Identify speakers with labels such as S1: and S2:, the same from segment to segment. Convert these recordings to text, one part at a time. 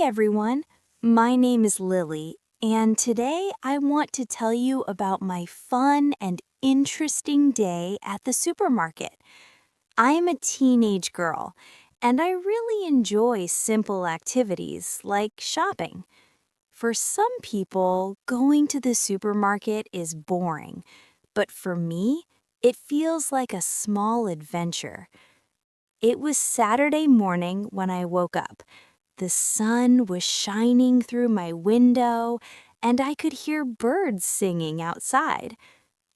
S1: everyone, my name is Lily, and today I want to tell you about my fun and interesting day at the supermarket. I am a teenage girl, and I really enjoy simple activities like shopping. For some people, going to the supermarket is boring, but for me, it feels like a small adventure. It was Saturday morning when I woke up. The sun was shining through my window, and I could hear birds singing outside.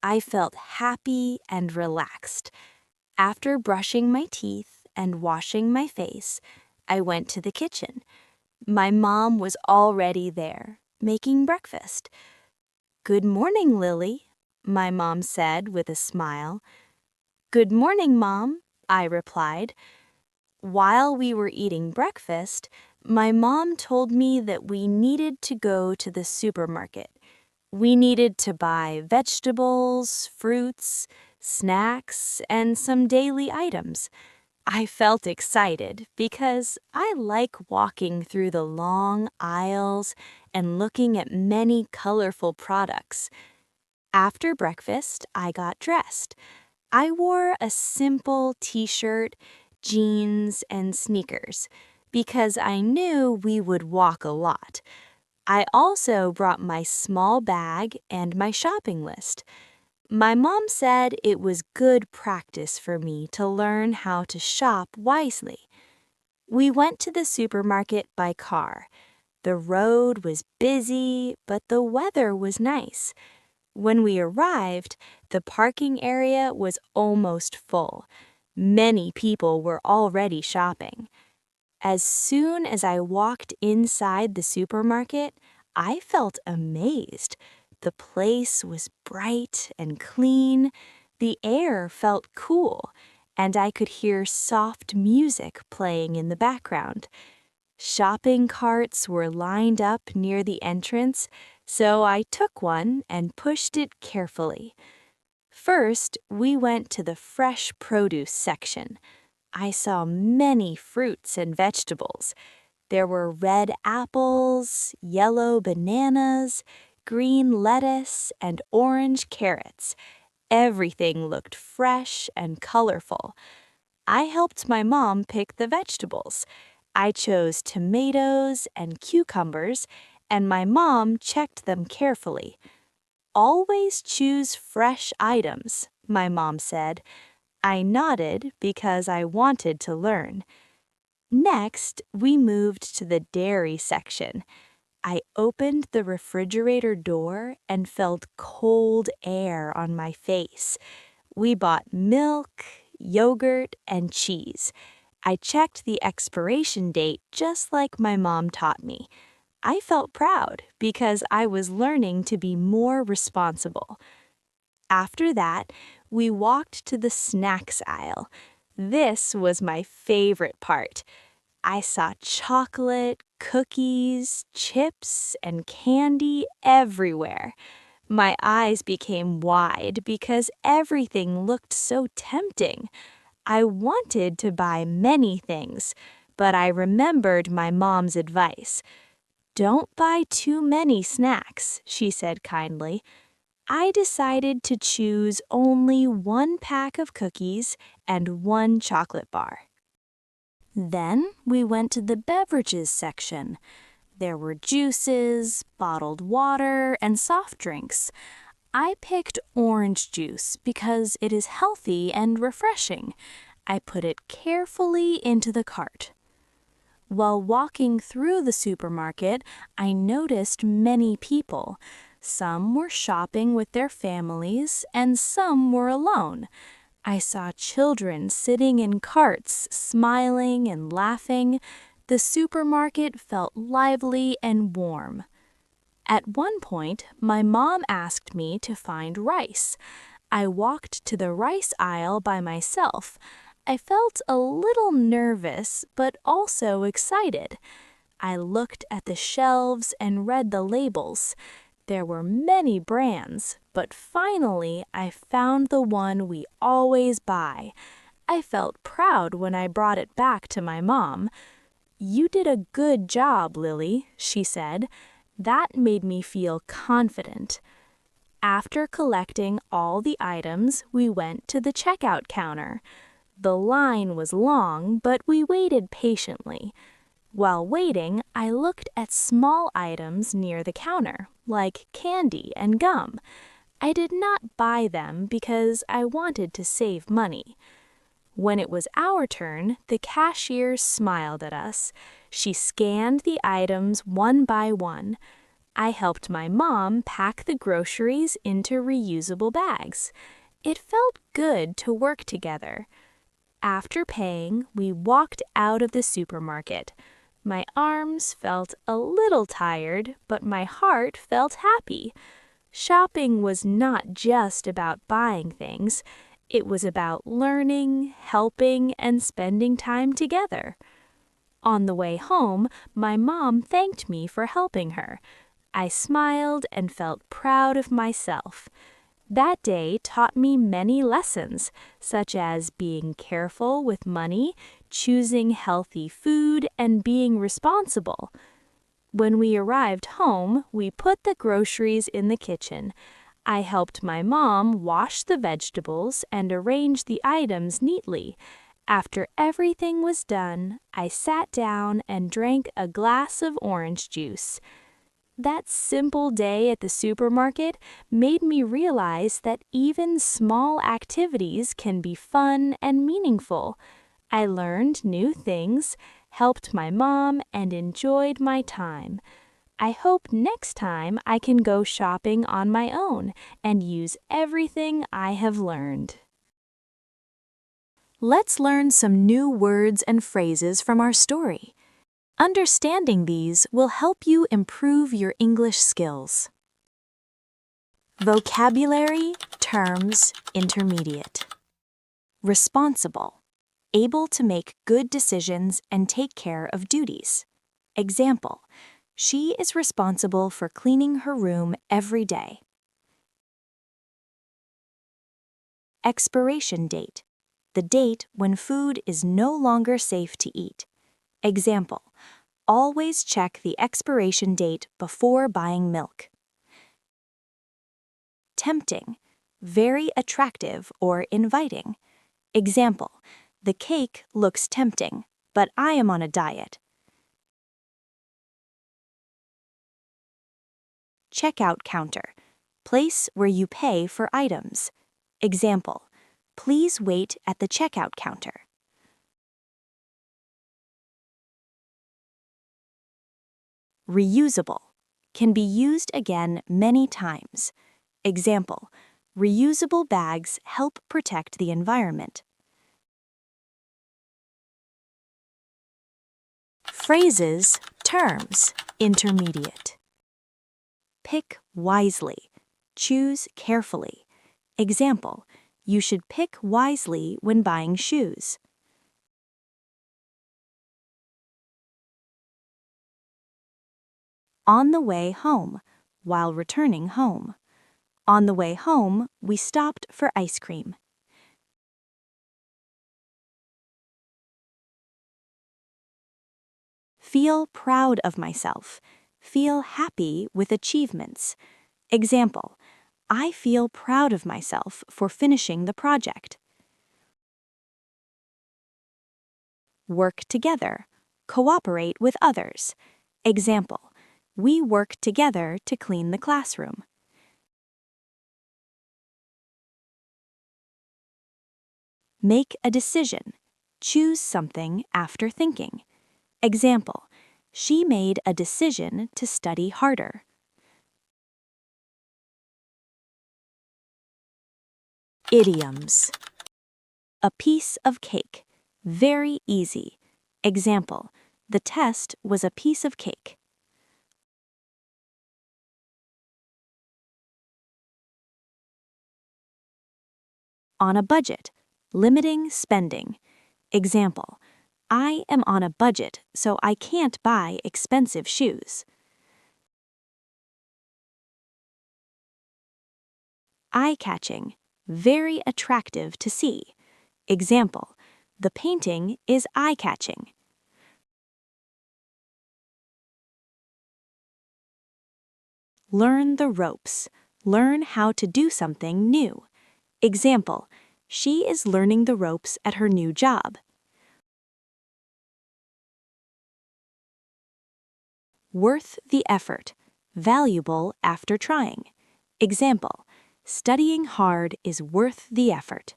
S1: I felt happy and relaxed. After brushing my teeth and washing my face, I went to the kitchen. My mom was already there, making breakfast. "Good morning, Lily," my mom said with a smile. "Good morning, Mom," I replied. While we were eating breakfast, my mom told me that we needed to go to the supermarket. We needed to buy vegetables, fruits, snacks, and some daily items. I felt excited because I like walking through the long aisles and looking at many colorful products. After breakfast, I got dressed. I wore a simple t-shirt, jeans, and sneakers because I knew we would walk a lot. I also brought my small bag and my shopping list. My mom said it was good practice for me to learn how to shop wisely. We went to the supermarket by car. The road was busy, but the weather was nice. When we arrived, the parking area was almost full. Many people were already shopping. As soon as I walked inside the supermarket, I felt amazed. The place was bright and clean, the air felt cool, and I could hear soft music playing in the background. Shopping carts were lined up near the entrance, so I took one and pushed it carefully. First, we went to the fresh produce section. I saw many fruits and vegetables. There were red apples, yellow bananas, green lettuce, and orange carrots. Everything looked fresh and colorful. I helped my mom pick the vegetables. I chose tomatoes and cucumbers, and my mom checked them carefully. "Always choose fresh items," my mom said. I nodded because I wanted to learn. Next, we moved to the dairy section. I opened the refrigerator door and felt cold air on my face. We bought milk, yogurt, and cheese. I checked the expiration date just like my mom taught me. I felt proud because I was learning to be more responsible. After that, we walked to the snacks aisle. This was my favorite part. I saw chocolate, cookies, chips, and candy everywhere. My eyes became wide because everything looked so tempting. I wanted to buy many things, but I remembered my mom's advice. "Don't buy too many snacks," she said kindly. I decided to choose only one pack of cookies and one chocolate bar. Then we went to the beverages section. There were juices, bottled water, and soft drinks. I picked orange juice because it is healthy and refreshing. I put it carefully into the cart. While walking through the supermarket, I noticed many people. Some were shopping with their families, and some were alone. I saw children sitting in carts, smiling and laughing. The supermarket felt lively and warm. At one point, my mom asked me to find rice. I walked to the rice aisle by myself. I felt a little nervous, but also excited. I looked at the shelves and read the labels. There were many brands, but finally I found the one we always buy. I felt proud when I brought it back to my mom. "You did a good job, Lily," she said. That made me feel confident. After collecting all the items, we went to the checkout counter. The line was long, but we waited patiently. While waiting, I looked at small items near the counter, like candy and gum. I did not buy them because I wanted to save money. When it was our turn, the cashier smiled at us. She scanned the items one by one. I helped my mom pack the groceries into reusable bags. It felt good to work together. After paying, we walked out of the supermarket. My arms felt a little tired, but my heart felt happy. Shopping was not just about buying things. It was about learning, helping, and spending time together. On the way home, my mom thanked me for helping her. I smiled and felt proud of myself. That day taught me many lessons, such as being careful with money, choosing healthy food, and being responsible. When we arrived home, we put the groceries in the kitchen. I helped my mom wash the vegetables and arrange the items neatly. After everything was done, I sat down and drank a glass of orange juice. That simple day at the supermarket made me realize that even small activities can be fun and meaningful. I learned new things, helped my mom, and enjoyed my time. I hope next time I can go shopping on my own and use everything I have learned. Let's learn some new words and phrases from our story. Understanding these will help you improve your English skills. Vocabulary, terms, intermediate. Responsible, able to make good decisions and take care of duties. Example, she is responsible for cleaning her room every day. Expiration date, the date when food is no longer safe to eat. Example, always check the expiration date before buying milk. Tempting, very attractive or inviting. Example, the cake looks tempting, but I am on a diet. Checkout counter, place where you pay for items. Example, please wait at the checkout counter. Reusable, can be used again many times. Example, reusable bags help protect the environment. Phrases, terms, intermediate. Pick wisely, choose carefully. Example, you should pick wisely when buying shoes. On the way home, while returning home. On the way home, we stopped for ice cream. Feel proud of myself. Feel happy with achievements. Example, I feel proud of myself for finishing the project. Work together. Cooperate with others. Example, we work together to clean the classroom. Make a decision. Choose something after thinking. Example, she made a decision to study harder. Idioms. A piece of cake. Very easy. Example, the test was a piece of cake. On a budget. Limiting spending. Example, I am on a budget, so I can't buy expensive shoes. Eye-catching. Very attractive to see. Example, the painting is eye-catching. Learn the ropes. Learn how to do something new. Example, she is learning the ropes at her new job. Worth the effort. Valuable after trying. Example, studying hard is worth the effort.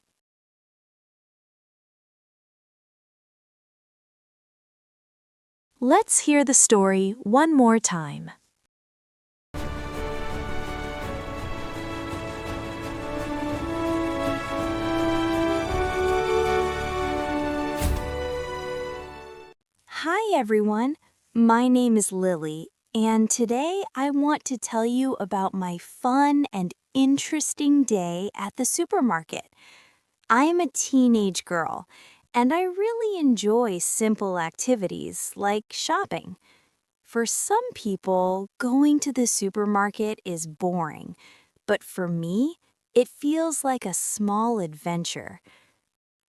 S1: Let's hear the story one more time. Hi everyone, my name is Lily, and today I want to tell you about my fun and interesting day at the supermarket. I am a teenage girl, and I really enjoy simple activities like shopping. For some people, going to the supermarket is boring, but for me, it feels like a small adventure.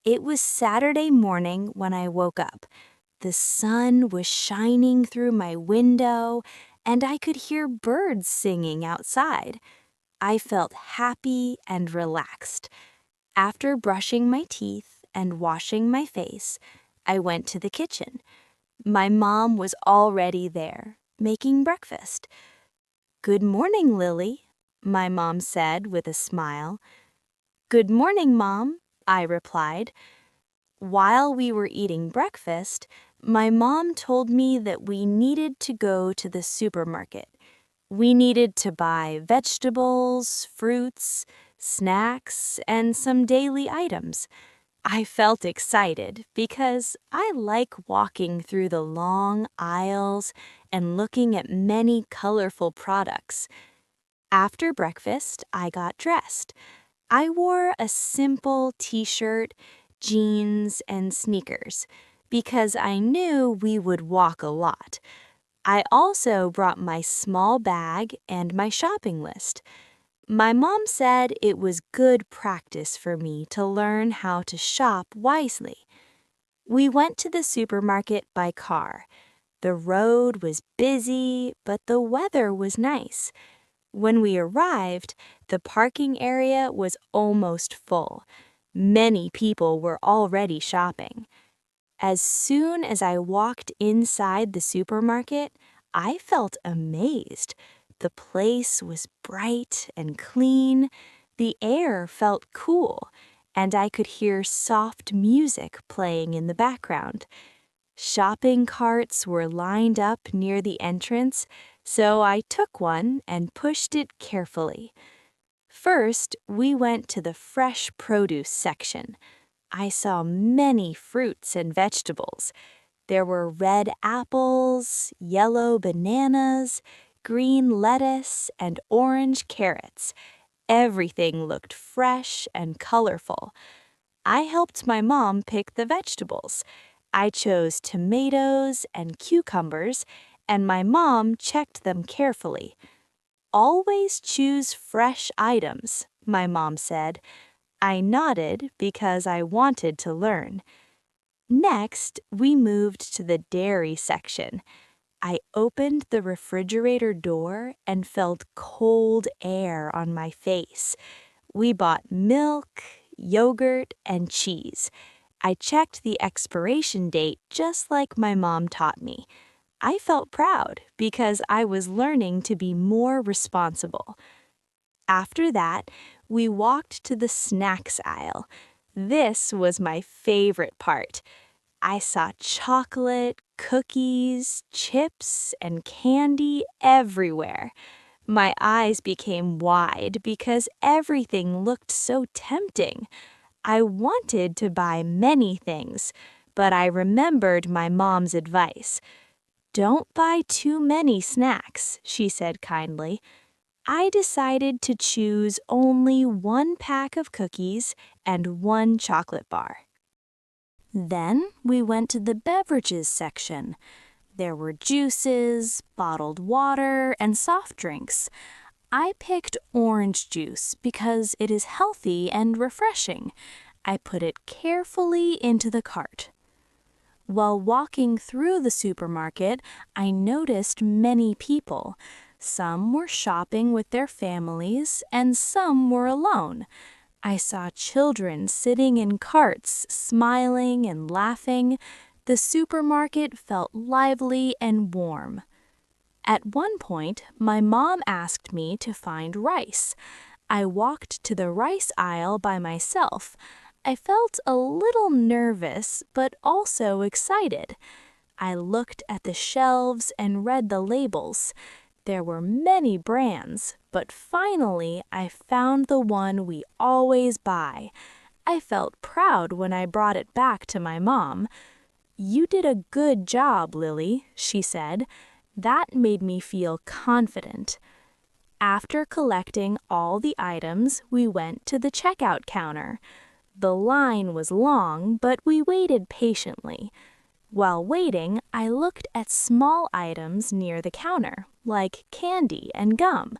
S1: It was Saturday morning when I woke up. The sun was shining through my window, and I could hear birds singing outside. I felt happy and relaxed. After brushing my teeth and washing my face, I went to the kitchen. My mom was already there, making breakfast. "Good morning, Lily," my mom said with a smile. "Good morning, Mom," I replied. While we were eating breakfast, my mom told me that we needed to go to the supermarket. We needed to buy vegetables, fruits, snacks, and some daily items. I felt excited because I like walking through the long aisles and looking at many colorful products. After breakfast, I got dressed. I wore a simple t-shirt, jeans, and sneakers because I knew we would walk a lot. I also brought my small bag and my shopping list. My mom said it was good practice for me to learn how to shop wisely. We went to the supermarket by car. The road was busy, but the weather was nice. When we arrived, the parking area was almost full. Many people were already shopping. As soon as I walked inside the supermarket, I felt amazed. The place was bright and clean, the air felt cool, and I could hear soft music playing in the background. Shopping carts were lined up near the entrance, so I took one and pushed it carefully. First, we went to the fresh produce section. I saw many fruits and vegetables. There were red apples, yellow bananas, green lettuce, and orange carrots. Everything looked fresh and colorful. I helped my mom pick the vegetables. I chose tomatoes and cucumbers, and my mom checked them carefully. "Always choose fresh items," my mom said. I nodded because I wanted to learn. Next, we moved to the dairy section. I opened the refrigerator door and felt cold air on my face. We bought milk, yogurt, and cheese. I checked the expiration date just like my mom taught me. I felt proud because I was learning to be more responsible. After that, we walked to the snacks aisle. This was my favorite part. I saw chocolate, cookies, chips, and candy everywhere. My eyes became wide because everything looked so tempting. I wanted to buy many things, but I remembered my mom's advice. "Don't buy too many snacks," she said kindly. I decided to choose only one pack of cookies and one chocolate bar. Then we went to the beverages section. There were juices, bottled water, and soft drinks. I picked orange juice because it is healthy and refreshing. I put it carefully into the cart. While walking through the supermarket, I noticed many people. Some were shopping with their families, and some were alone. I saw children sitting in carts, smiling and laughing. The supermarket felt lively and warm. At one point, my mom asked me to find rice. I walked to the rice aisle by myself. I felt a little nervous, but also excited. I looked at the shelves and read the labels. There were many brands, but finally I found the one we always buy. I felt proud when I brought it back to my mom. "You did a good job, Lily," she said. That made me feel confident. After collecting all the items, we went to the checkout counter. The line was long, but we waited patiently. While waiting, I looked at small items near the counter, like candy and gum.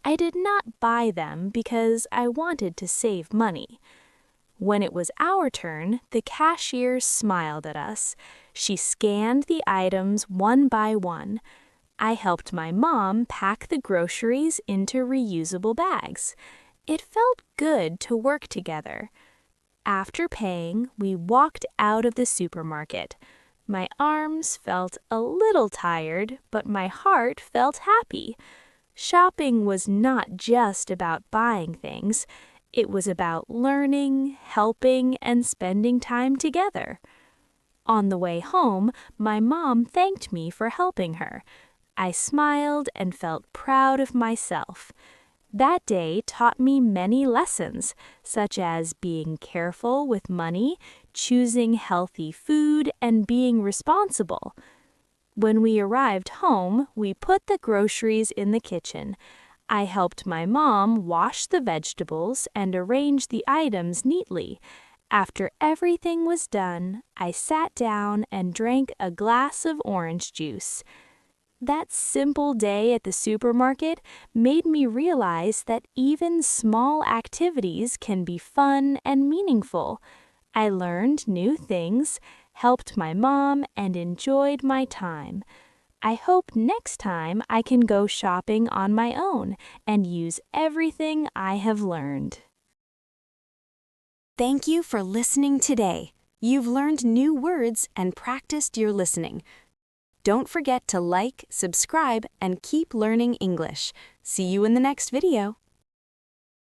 S1: I did not buy them because I wanted to save money. When it was our turn, the cashier smiled at us. She scanned the items one by one. I helped my mom pack the groceries into reusable bags. It felt good to work together. After paying, we walked out of the supermarket. My arms felt a little tired, but my heart felt happy. Shopping was not just about buying things. It was about learning, helping, and spending time together. On the way home, my mom thanked me for helping her. I smiled and felt proud of myself. That day taught me many lessons, such as being careful with money, choosing healthy food, and being responsible. When we arrived home, we put the groceries in the kitchen. I helped my mom wash the vegetables and arrange the items neatly. After everything was done, I sat down and drank a glass of orange juice. That simple day at the supermarket made me realize that even small activities can be fun and meaningful. I learned new things, helped my mom, and enjoyed my time. I hope next time I can go shopping on my own and use everything I have learned.
S2: Thank you for listening today. You've learned new words and practiced your listening. Don't forget to like, subscribe, and keep learning English. See you in the next video.